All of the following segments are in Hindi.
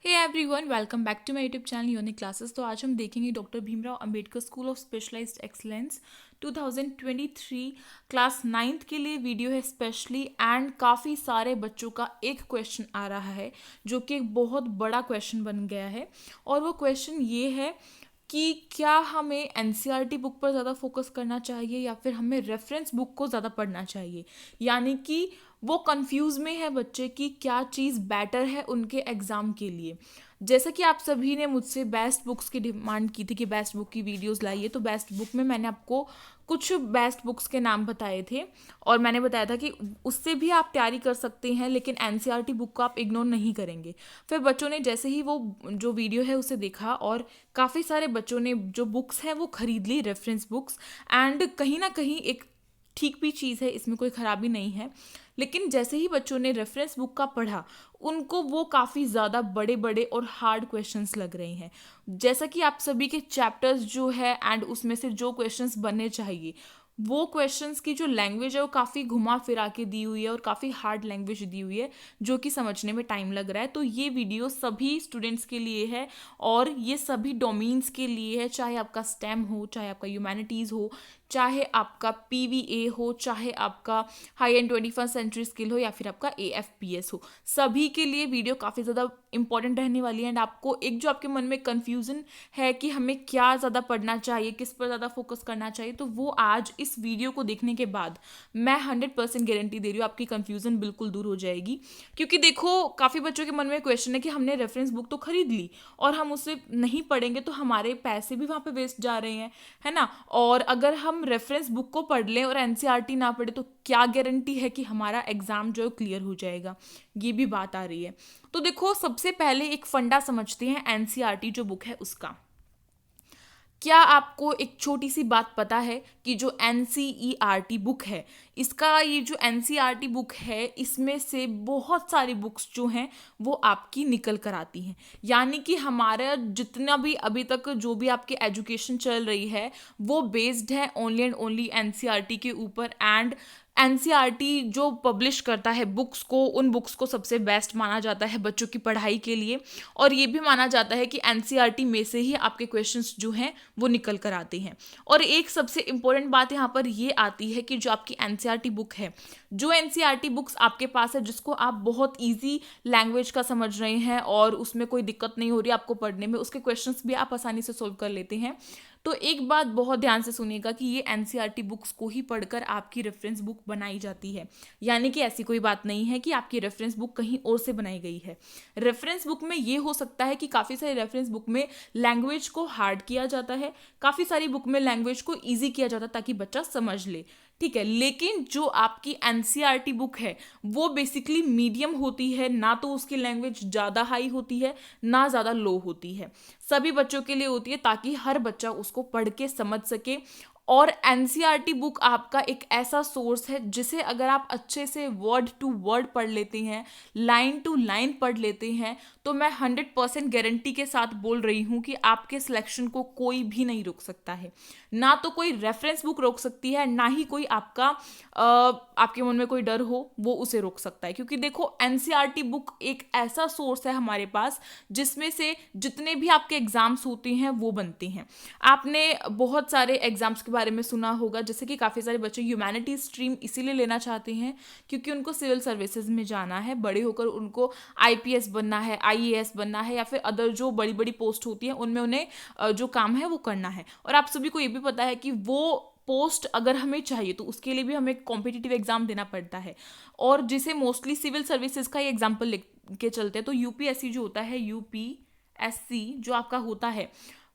Hey everyone, welcome back to my YouTube channel unique classes. तो आज हम देखेंगे doctor Bhimrao Ambedkar school of specialised excellence 2023 class 9th के लिए वीडियो है स्पेशली। एंड काफ़ी सारे बच्चों का एक क्वेश्चन आ रहा है जो कि एक बहुत बड़ा क्वेश्चन बन गया है। और वो क्वेश्चन ये है कि क्या हमें एनसीईआरटी बुक पर ज़्यादा फोकस करना चाहिए या फिर हमें रेफरेंस बुक को ज़्यादा पढ़ना चाहिए। यानी कि वो कंफ्यूज में है बच्चे कि क्या चीज़ बेटर है उनके एग्ज़ाम के लिए। जैसा कि आप सभी ने मुझसे बेस्ट बुक्स की डिमांड की थी कि बेस्ट बुक की वीडियोस लाइए, तो बेस्ट बुक में मैंने आपको कुछ बेस्ट बुक्स के नाम बताए थे और मैंने बताया था कि उससे भी आप तैयारी कर सकते हैं, लेकिन एनसीईआरटी बुक को आप इग्नोर नहीं करेंगे। फिर बच्चों ने जैसे ही वो जो वीडियो है उसे देखा और काफ़ी सारे बच्चों ने जो बुक्स हैं वो खरीद ली, रेफरेंस बुक्स। एंड कहीं ना कहीं एक ठीक भी चीज़ है, इसमें कोई ख़राबी नहीं है। लेकिन जैसे ही बच्चों ने रेफरेंस बुक का पढ़ा, उनको वो काफ़ी ज़्यादा बड़े बड़े और हार्ड क्वेश्चंस लग रहे हैं। जैसा कि आप सभी के चैप्टर्स जो है एंड उसमें से जो क्वेश्चंस बनने चाहिए, वो क्वेश्चंस की जो लैंग्वेज है वो काफ़ी घुमा फिरा के दी हुई है और काफ़ी हार्ड लैंग्वेज दी हुई है, जो कि समझने में टाइम लग रहा है। तो ये वीडियो सभी स्टूडेंट्स के लिए है और ये सभी डोमेन्स के लिए है, चाहे आपका स्टेम हो, चाहे आपका ह्यूमैनिटीज़ हो, चाहे आपका पीवीए हो, चाहे आपका high end 21st century skill हो, या फिर आपका एएफपीएस हो। सभी के लिए वीडियो काफ़ी ज़्यादा इंपॉर्टेंट रहने वाली है। एंड आपको एक जो आपके मन में कन्फ्यूज़न है कि हमें क्या ज़्यादा पढ़ना चाहिए, किस पर ज़्यादा फोकस करना चाहिए, तो वो आज इस वीडियो को देखने के बाद मैं 100% गारंटी दे रही हूँ आपकी कन्फ्यूज़न बिल्कुल दूर हो जाएगी। क्योंकि देखो, काफ़ी बच्चों के मन में क्वेश्चन है कि हमने रेफरेंस बुक तो खरीद ली और हम उसे नहीं पढ़ेंगे तो हमारे पैसे भी वहाँ पे वेस्ट जा रहे हैं, है ना। और अगर हम रेफरेंस बुक को पढ़ लें और एनसीईआरटी ना पढ़े तो क्या गारंटी है कि हमारा एग्जाम जो है क्लियर हो जाएगा। ये भी बात आ रही है। तो देखो, सबसे पहले एक फंडा समझते हैं एनसीईआरटी जो बुक है उसका। क्या आपको एक छोटी सी बात पता है कि जो एनसीईआरटी बुक है, इसका ये जो एनसीईआरटी बुक है, इसमें से बहुत सारी बुक्स जो हैं वो आपकी निकल कर आती हैं। यानी कि हमारा जितना भी अभी तक जो भी आपकी एजुकेशन चल रही है वो बेस्ड है ओनली एंड ओनली एनसीईआरटी के ऊपर। एंड एनसीईआरटी जो पब्लिश करता है बुक्स को, उन बुक्स को सबसे बेस्ट माना जाता है बच्चों की पढ़ाई के लिए। और ये भी माना जाता है कि एनसीईआरटी में से ही आपके क्वेश्चंस जो हैं वो निकल कर आते हैं। और एक सबसे इम्पोर्टेंट बात यहाँ पर ये आती है कि जो आपकी एनसीईआरटी बुक है, जो एनसीईआरटी बुक्स आपके पास है जिसको आप बहुत ईजी लैंग्वेज का समझ रहे हैं और उसमें कोई दिक्कत नहीं हो रही आपको पढ़ने में, उसके क्वेश्चंस भी आप आसानी से सोल्व कर लेते हैं, तो एक बात बहुत ध्यान से सुनिएगा कि ये एनसीईआरटी बुक्स को ही पढ़कर आपकी रेफरेंस बुक बनाई जाती है। यानी कि ऐसी कोई बात नहीं है कि आपकी रेफरेंस बुक कहीं और से बनाई गई है। रेफरेंस बुक में ये हो सकता है कि काफ़ी सारी रेफरेंस बुक में लैंग्वेज को हार्ड किया जाता है, काफ़ी सारी बुक में लैंग्वेज को ईजी किया जाता है ताकि बच्चा समझ ले, ठीक है। लेकिन जो आपकी एनसीईआरटी बुक है वो बेसिकली मीडियम होती है, ना तो उसकी लैंग्वेज ज़्यादा हाई होती है ना ज़्यादा लो होती है, सभी बच्चों के लिए होती है ताकि हर बच्चा उसको पढ़ के समझ सके। और एनसीईआरटी बुक आपका एक ऐसा सोर्स है जिसे अगर आप अच्छे से वर्ड टू वर्ड पढ़ लेते हैं, लाइन टू लाइन पढ़ लेते हैं, तो मैं 100% गारंटी के साथ बोल रही हूँ कि आपके सिलेक्शन को कोई भी नहीं रोक सकता है। ना तो कोई रेफरेंस बुक रोक सकती है, ना ही कोई आपके मन में कोई डर हो वो उसे रोक सकता है। क्योंकि देखो, एनसीईआरटी बुक एक ऐसा सोर्स है हमारे पास जिसमें से जितने भी आपके एग्जाम्स होते हैं वो बनते हैं। आपने बहुत सारे एग्जाम्स के बारे में सुना होगा, जैसे कि काफ़ी सारे बच्चे ह्यूमैनिटी स्ट्रीम इसीलिए लेना चाहते हैं क्योंकि उनको सिविल सर्विसेज में जाना है, बड़े होकर उनको आईपीएस बनना है, आईएएस बनना है, या फिर अदर जो बड़ी बड़ी पोस्ट होती हैं उनमें उन्हें जो काम है वो करना है। और आप सभी को ये भी पता है कि वो पोस्ट अगर हमें चाहिए तो उसके लिए भी हमें कॉम्पिटिटिव एग्जाम देना पड़ता है। और जिसे मोस्टली सिविल सर्विसेज का ही एग्जाम्पल लिख के चलते हैं, तो यूपीएससी जो होता है, यूपीएससी जो आपका होता है,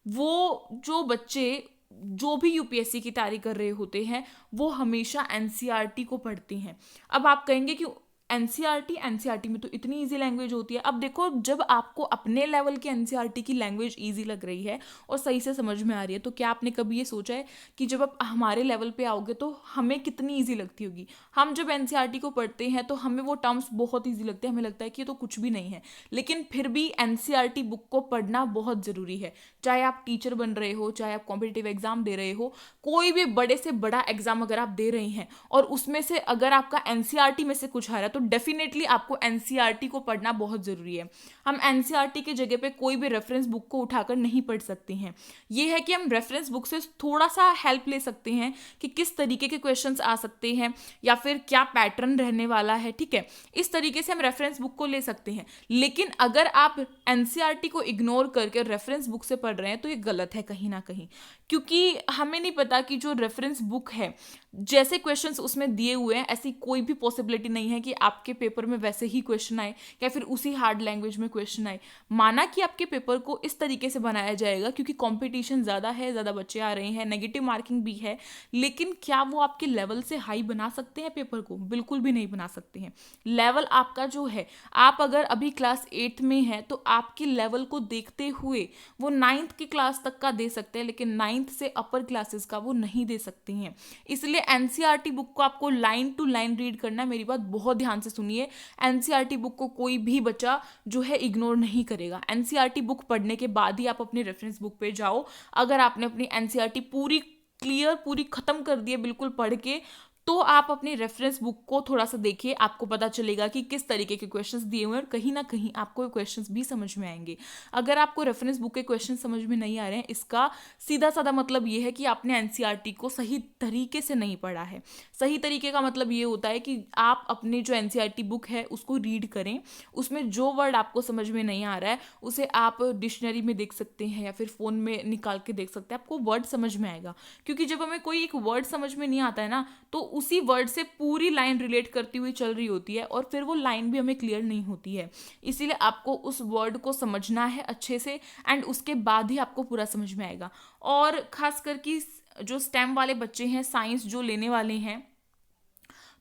वो जो बच्चे जो भी यूपीएससी की तैयारी कर रहे होते हैं वो हमेशा एनसीईआरटी को पढ़ते हैं। अब आप कहेंगे कि एनसीईआरटी में तो इतनी इजी लैंग्वेज होती है। अब देखो, जब आपको अपने लेवल की एनसीईआरटी की लैंग्वेज इजी लग रही है और सही से समझ में आ रही है, तो क्या आपने कभी ये सोचा है कि जब आप हमारे लेवल पे आओगे तो हमें कितनी इजी लगती होगी। हम जब एनसीईआरटी को पढ़ते हैं तो हमें वो टर्म्स बहुत ईजी लगते हैं, हमें लगता है कि ये तो कुछ भी नहीं है। लेकिन फिर भी एनसीईआरटी बुक को पढ़ना बहुत ज़रूरी है। चाहे आप टीचर बन रहे हो, चाहे आप कॉम्पिटिटिव एग्जाम दे रहे हो, कोई भी बड़े से बड़ा एग्जाम अगर आप दे रहे हैं और उसमें से अगर आपका एनसीईआरटी में से कुछ आ रहा है, तो डेफिनेटली आपको एनसीईआरटी को पढ़ना बहुत ज़रूरी है। हम एनसीईआरटी की जगह पे कोई भी रेफरेंस बुक को उठाकर नहीं पढ़ सकते हैं। ये है कि हम रेफरेंस बुक से थोड़ा सा हेल्प ले सकते हैं कि किस तरीके के क्वेश्चंस आ सकते हैं या फिर क्या पैटर्न रहने वाला है, ठीक है। इस तरीके से हम रेफरेंस बुक को ले सकते हैं। लेकिन अगर आप एनसीईआरटी को इग्नोर करके रेफरेंस बुक से पढ़ रहे हैं तो ये गलत है कहीं ना कहीं, क्योंकि हमें नहीं पता कि जो रेफरेंस बुक है जैसे क्वेश्चंस उसमें दिए हुए हैं ऐसी कोई भी पॉसिबिलिटी नहीं है कि आपके पेपर में वैसे ही क्वेश्चन आए या फिर उसी हार्ड लैंग्वेज में क्वेश्चन आए। माना कि आपके पेपर को इस तरीके से बनाया जाएगा क्योंकि कंपटीशन ज़्यादा है, ज़्यादा बच्चे आ रहे हैं, नेगेटिव मार्किंग भी है, लेकिन क्या वो आपके लेवल से हाई बना सकते हैं पेपर को? बिल्कुल भी नहीं बना सकते हैं। लेवल आपका जो है, आप अगर अभी क्लास 8 में है तो आपके लेवल को देखते हुए वो 9th की क्लास तक का दे सकते हैं, लेकिन 9th से अपर क्लासेस का वो नहीं दे सकते हैं। इसलिए एनसीईआरटी बुक को आपको लाइन टू लाइन रीड करना है। मेरी बात बहुत ध्यान से सुनिए, एनसीईआरटी बुक को कोई भी बच्चा जो है इग्नोर नहीं करेगा। एनसीईआरटी बुक पढ़ने के बाद ही आप अपनी रेफरेंस बुक पे जाओ। अगर आपने अपनी एनसीईआरटी पूरी क्लियर, पूरी खत्म कर दी है बिल्कुल पढ़ के, तो आप अपनी रेफरेंस बुक को थोड़ा सा देखिए, आपको पता चलेगा कि किस तरीके के क्वेश्चंस दिए हुए हैं और कहीं ना कहीं आपको क्वेश्चंस भी समझ में आएंगे। अगर आपको रेफरेंस बुक के क्वेश्चन समझ में नहीं आ रहे हैं, इसका सीधा साधा मतलब ये है कि आपने एनसीईआरटी को सही तरीके से नहीं पढ़ा है। सही तरीके का मतलब ये होता है कि आप अपने जो एनसीईआरटी बुक है उसको रीड करें, उसमें जो वर्ड आपको समझ में नहीं आ रहा है उसे आप डिक्शनरी में देख सकते हैं या फिर फ़ोन में निकाल के देख सकते हैं, आपको वर्ड समझ में आएगा। क्योंकि जब हमें कोई एक वर्ड समझ में नहीं आता है ना, तो उसी वर्ड से पूरी लाइन रिलेट करती हुई चल रही होती है और फिर वो लाइन भी हमें क्लियर नहीं होती है। इसीलिए आपको उस वर्ड को समझना है अच्छे से एंड उसके बाद ही आपको पूरा समझ में आएगा। और खास करके जो स्टेम वाले बच्चे हैं, साइंस जो लेने वाले हैं,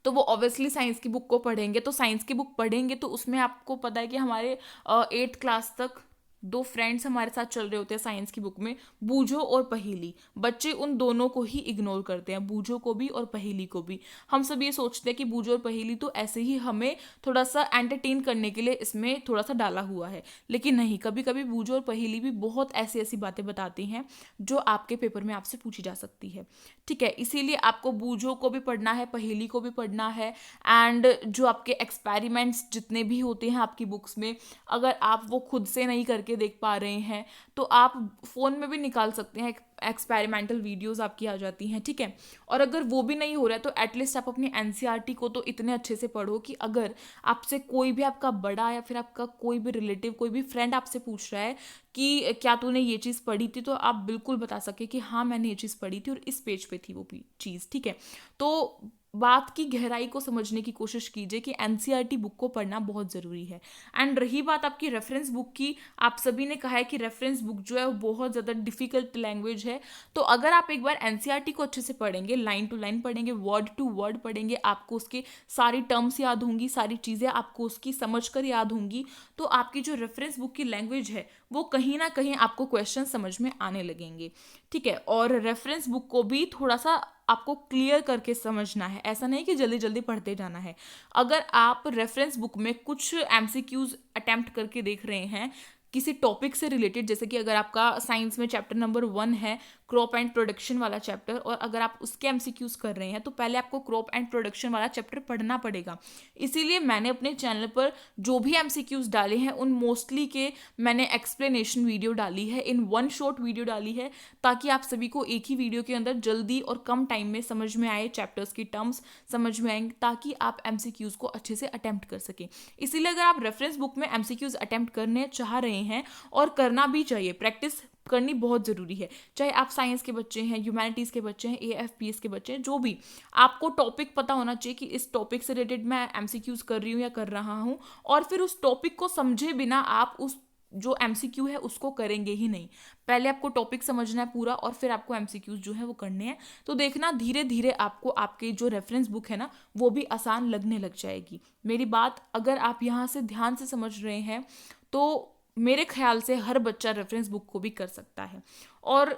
तो वो ऑब्वियसली साइंस की बुक को पढ़ेंगे। तो साइंस की बुक पढ़ेंगे तो उसमें आपको पता है कि हमारे 8th क्लास तक 2 फ्रेंड्स हमारे साथ चल रहे होते हैं साइंस की बुक में, बूझो और पहेली। बच्चे उन दोनों को ही इग्नोर करते हैं, बूझो को भी और पहेली को भी। हम सब ये सोचते हैं कि बूझो और पहेली तो ऐसे ही हमें थोड़ा सा एंटरटेन करने के लिए इसमें थोड़ा सा डाला हुआ है, लेकिन नहीं, कभी कभी बूझो और पहेली भी बहुत ऐसी ऐसी बातें बताती हैं जो आपके पेपर में आपसे पूछी जा सकती है, ठीक है। इसीलिए आपको बूझो को भी पढ़ना है, पहेली को भी पढ़ना है एंड जो आपके एक्सपेरिमेंट्स जितने भी होते हैं आपकी बुक्स में, अगर आप वो खुद से नहीं करके देख पा रहे हैं तो आप फ़ोन में भी निकाल सकते हैं, एक्सपेरिमेंटल वीडियोस आपकी आ जाती हैं, ठीक है। और अगर वो भी नहीं हो रहा है तो एटलीस्ट आप अपनी एनसीईआरटी को तो इतने अच्छे से पढ़ो कि अगर आपसे कोई भी आपका बड़ा या फिर आपका कोई भी रिलेटिव, कोई भी फ्रेंड आपसे पूछ रहा है कि क्या तूने ये चीज़ पढ़ी थी, तो आप बिल्कुल बता सके कि हाँ मैंने ये चीज़ पढ़ी थी और इस पेज पे थी वो चीज़, ठीक है। तो बात की गहराई को समझने की कोशिश कीजिए कि एनसीईआरटी बुक को पढ़ना बहुत ज़रूरी है। एंड रही बात आपकी रेफरेंस बुक की, आप सभी ने कहा है कि रेफरेंस बुक जो है वो बहुत ज़्यादा डिफ़िकल्ट लैंग्वेज है। तो अगर आप एक बार एनसीईआरटी को अच्छे से पढ़ेंगे, लाइन टू लाइन पढ़ेंगे, वर्ड टू वर्ड पढ़ेंगे, आपको उसके सारी टर्म्स याद होंगी, सारी चीज़ें आपको उसकी समझ कर याद होंगी, तो आपकी जो रेफरेंस बुक की लैंग्वेज है वो कहीं ना कहीं आपको क्वेश्चन समझ में आने लगेंगे, ठीक है। और रेफरेंस बुक को भी थोड़ा सा आपको क्लियर करके समझना है, ऐसा नहीं कि जल्दी जल्दी पढ़ते जाना है। अगर आप रेफरेंस बुक में कुछ एमसीक्यूज अटेम्प्ट करके देख रहे हैं किसी टॉपिक से रिलेटेड, जैसे कि अगर आपका साइंस में चैप्टर नंबर 1 है क्रॉप एंड प्रोडक्शन वाला चैप्टर, और अगर आप उसके एमसीक्यूज कर रहे हैं तो पहले आपको क्रॉप एंड प्रोडक्शन वाला चैप्टर पढ़ना पड़ेगा। इसीलिए मैंने अपने चैनल पर जो भी एमसीक्यूज डाले हैं उन मोस्टली के मैंने एक्सप्लेनेशन वीडियो डाली है, इन वन शॉट वीडियो डाली है, ताकि आप सभी को एक ही वीडियो के अंदर जल्दी और कम टाइम में समझ में आए, चैप्टर्स की टर्म्स समझ में आएंगे, ताकि आप एमसीक्यूज को अच्छे से अटेम्प्ट कर सकें। इसीलिए अगर आप रेफरेंस बुक में एमसीक्यूज अटेम्प्ट करने चाह रहे हैं, और करना भी चाहिए, प्रैक्टिस करनी बहुत ज़रूरी है, चाहे आप साइंस के बच्चे हैं, ह्यूमैनिटीज़ के बच्चे हैं, एएफपीएस के बच्चे हैं, जो भी, आपको टॉपिक पता होना चाहिए कि इस टॉपिक से रिलेटेड मैं एमसीक्यूज कर रही हूँ या कर रहा हूँ, और फिर उस टॉपिक को समझे बिना आप उस जो एमसीक्यू है उसको करेंगे ही नहीं। पहले आपको टॉपिक समझना है पूरा और फिर आपको एमसीक्यूज जो है वो करने हैं। तो देखना धीरे धीरे आपको आपकी जो रेफरेंस बुक है ना वो भी आसान लगने लग जाएगी। मेरी बात अगर आप यहाँ से ध्यान से समझ रहे हैं तो मेरे ख्याल से हर बच्चा रेफरेंस बुक को भी कर सकता है। और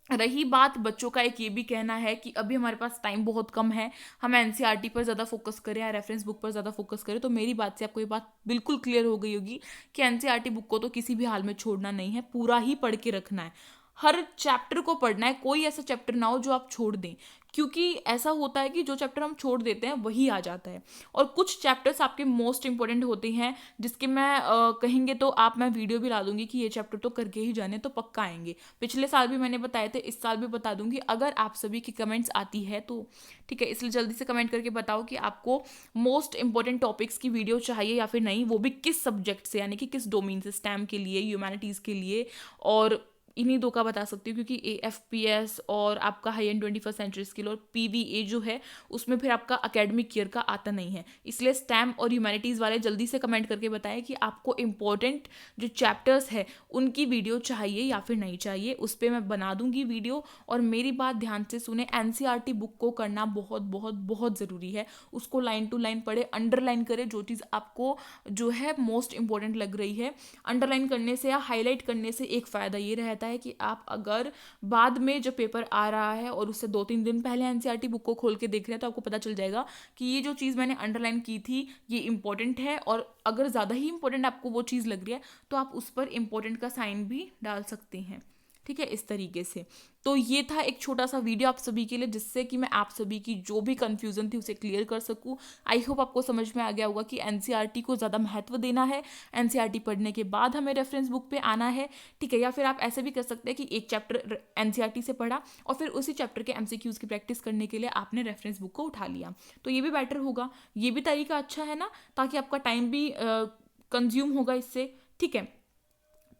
रही बात बच्चों का, एक ये भी कहना है कि अभी हमारे पास टाइम बहुत कम है, हम एनसीईआरटी पर ज़्यादा फोकस करें या रेफरेंस बुक पर ज़्यादा फोकस करें। तो मेरी बात से आपको ये बात बिल्कुल क्लियर हो गई होगी कि एनसीईआरटी बुक को तो किसी भी हाल में छोड़ना नहीं है, पूरा ही पढ़ के रखना है। हर चैप्टर को पढ़ना है, कोई ऐसा चैप्टर ना हो जो आप छोड़ दें, क्योंकि ऐसा होता है कि जो चैप्टर हम छोड़ देते हैं वही आ जाता है। और कुछ चैप्टर्स आपके मोस्ट इंपॉर्टेंट होते हैं जिसके मैं कहेंगे तो आप, मैं वीडियो भी ला दूंगी कि ये चैप्टर तो करके ही जाने, तो पक्का आएंगे। पिछले साल भी मैंने बताए थे, इस साल भी बता दूंगी अगर आप सभी की कमेंट्स आती है तो। ठीक है, इसलिए जल्दी से कमेंट करके बताओ कि आपको मोस्ट इंपॉर्टेंट टॉपिक्स की वीडियो चाहिए या फिर नहीं, वो भी किस सब्जेक्ट से, यानी कि किस डोमेन से, स्टैम के लिए, ह्यूमैनिटीज़ के लिए। और इन्हीं दो का बता सकती हूँ क्योंकि AFPS और आपका high end 21st century skill और PVA जो है उसमें फिर आपका एकेडमिक ईयर का आता नहीं है। इसलिए स्टैम और ह्यूमैनिटीज़ वाले जल्दी से कमेंट करके बताएं कि आपको इंपॉर्टेंट जो चैप्टर्स है उनकी वीडियो चाहिए या फिर नहीं चाहिए, उस पर मैं बना दूंगी वीडियो। और मेरी बात ध्यान से सुने, NCERT बुक को करना बहुत बहुत बहुत ज़रूरी है। उसको लाइन टू लाइन पढ़े, अंडरलाइन करें जो चीज़ आपको जो है मोस्ट इंपॉर्टेंट लग रही है। अंडरलाइन करने से या हाईलाइट करने से एक फ़ायदा ये रहता है कि आप अगर बाद में जब पेपर आ रहा है और उससे 2-3 दिन पहले NCERT बुक को खोल के देख रहे हैं तो आपको पता चल जाएगा कि ये जो चीज़ मैंने अंडरलाइन की थी ये इंपॉर्टेंट है। और अगर ज़्यादा ही इंपॉर्टेंट आपको वो चीज़ लग रही है तो आप उस पर इंपॉर्टेंट का साइन भी डाल सकते हैं। ठीक है, इस तरीके से। तो ये था एक छोटा सा वीडियो आप सभी के लिए, जिससे कि मैं आप सभी की जो भी कंफ्यूजन थी उसे क्लियर कर सकूं। आई होप आपको समझ में आ गया होगा कि NCERT को ज़्यादा महत्व देना है, NCERT पढ़ने के बाद हमें रेफरेंस बुक पे आना है। ठीक है, या फिर आप ऐसे भी कर सकते हैं कि एक चैप्टर NCERT से पढ़ा और फिर उसी चैप्टर के MCQs की प्रैक्टिस करने के लिए आपने रेफरेंस बुक को उठा लिया, तो ये भी बेटर होगा। ये भी तरीका अच्छा है ना, ताकि आपका टाइम भी कंज्यूम होगा इससे। ठीक है,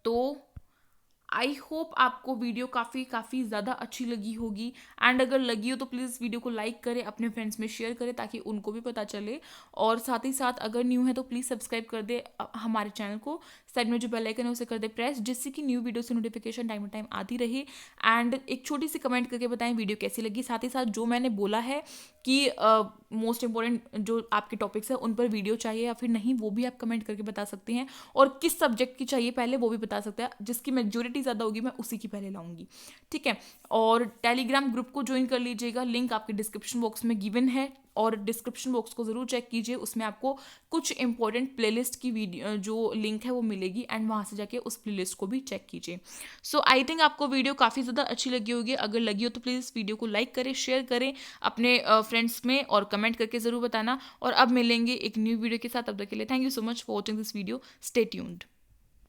तो आई होप आपको वीडियो काफ़ी ज़्यादा अच्छी लगी होगी। एंड अगर लगी हो तो प्लीज़ वीडियो को लाइक करें, अपने फ्रेंड्स में शेयर करें ताकि उनको भी पता चले। और साथ ही साथ अगर न्यू है तो प्लीज़ सब्सक्राइब कर दे हमारे चैनल को। साइड में जो बेल आइकन है उसे कर दे प्रेस, जिससे कि न्यू वीडियो से नोटिफिकेशन टाइम टू टाइम आती रहे। एंड एक छोटी सी कमेंट करके बताएं वीडियो कैसी लगी। साथ ही साथ जो मैंने बोला है कि मोस्ट इंपॉर्टेंट जो आपके टॉपिक्स है उन पर वीडियो चाहिए या फिर नहीं, वो भी आप कमेंट करके बता सकते हैं। और किस सब्जेक्ट की चाहिए पहले वो भी बता सकते हैं, जिसकी मेजोरिटी ज़्यादा होगी मैं उसी की पहले लाऊंगी। ठीक है, और टेलीग्राम ग्रुप को ज्वाइन कर लीजिएगा, लिंक आपके डिस्क्रिप्शन बॉक्स में गिवन है। और डिस्क्रिप्शन बॉक्स को ज़रूर चेक कीजिए, उसमें आपको कुछ इंपॉर्टेंट प्लेलिस्ट की वीडियो जो लिंक है वो मिलेगी, एंड वहाँ से जाके उस प्लेलिस्ट को भी चेक कीजिए। सो आई थिंक आपको वीडियो काफ़ी ज़्यादा अच्छी लगी होगी। अगर लगी हो तो प्लीज़ वीडियो को लाइक करें, शेयर करें अपने फ्रेंड्स में, और कमेंट करके ज़रूर बताना। और अब मिलेंगे एक न्यू वीडियो के साथ, तब तक के लिए thank you so much for watching this video. Stay tuned.